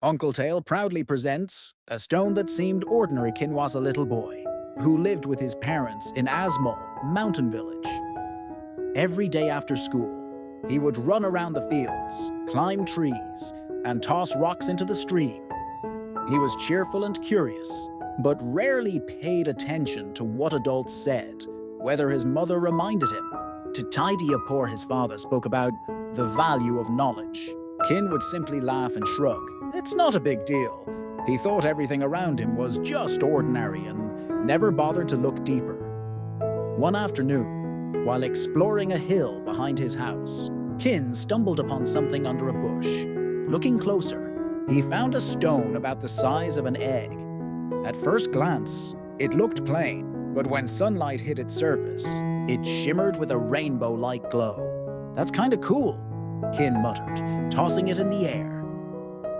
Uncle Tale proudly presents a stone that seemed ordinary. Kin was a little boy who lived with his parents in Asmal, mountain village. Every day after school, he would run around the fields, climb trees, and toss rocks into the stream. He was cheerful and curious, but rarely paid attention to what adults said, whether his mother reminded him to tidy up or his father spoke about the value of knowledge. Kin would simply laugh and shrug. It's not a big deal. He thought everything around him was just ordinary and never bothered to look deeper. One afternoon, while exploring a hill behind his house, Kin stumbled upon something under a bush. Looking closer, he found a stone about the size of an egg. At first glance, it looked plain, but when sunlight hit its surface, it shimmered with a rainbow-like glow. That's kinda cool, Kin muttered, tossing it in the air.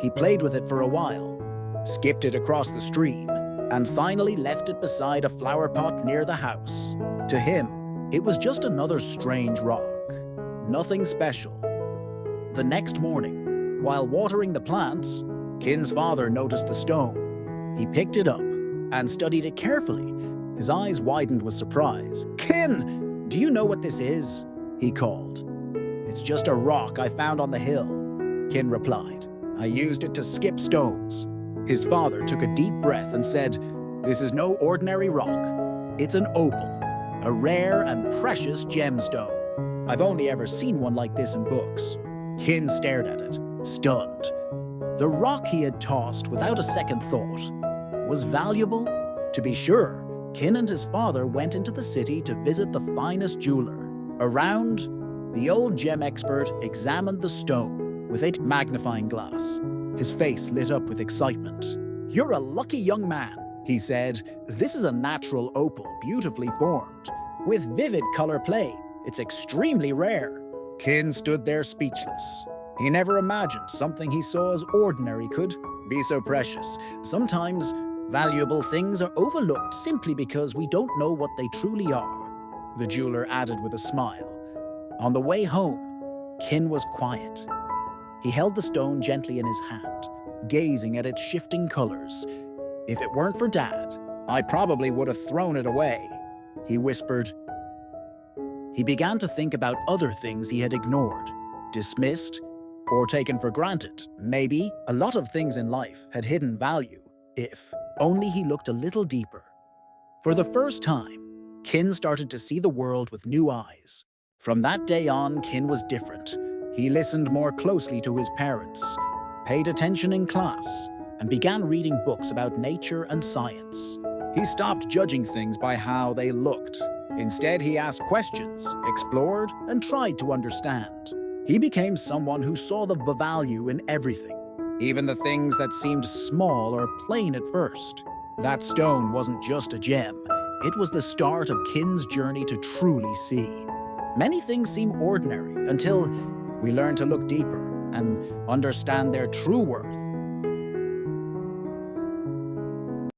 He played with it for a while, skipped it across the stream, and finally left it beside a flower pot near the house. To him, it was just another strange rock. Nothing special. The next morning, while watering the plants, Kin's father noticed the stone. He picked it up and studied it carefully. His eyes widened with surprise. "Kin, do you know what this is?" he called. "It's just a rock I found on the hill," Kin replied. "I used it to skip stones." His father took a deep breath and said, "This is no ordinary rock. It's an opal, a rare and precious gemstone. I've only ever seen one like this in books." Kin stared at it, stunned. The rock he had tossed without a second thought was valuable. To be sure, Kin and his father went into the city to visit the finest jeweler. Around, the old gem expert examined the stone with a magnifying glass. His face lit up with excitement. "You're a lucky young man," he said. "This is a natural opal, beautifully formed. With vivid color play, it's extremely rare." Kin stood there speechless. He never imagined something he saw as ordinary could be so precious. Sometimes, valuable things are overlooked simply because we don't know what they truly are, the jeweler added with a smile. On the way home, Kin was quiet. He held the stone gently in his hand, gazing at its shifting colors. "If it weren't for Dad, I probably would have thrown it away," he whispered. He began to think about other things he had ignored, dismissed, or taken for granted. Maybe a lot of things in life had hidden value, if only he looked a little deeper. For the first time, Kin started to see the world with new eyes. From that day on, Kin was different. He listened more closely to his parents, paid attention in class, and began reading books about nature and science. He stopped judging things by how they looked. Instead, he asked questions, explored, and tried to understand. He became someone who saw the value in everything, even the things that seemed small or plain at first. That stone wasn't just a gem. It was the start of Kin's journey to truly see. Many things seem ordinary until we learn to look deeper and understand their true worth.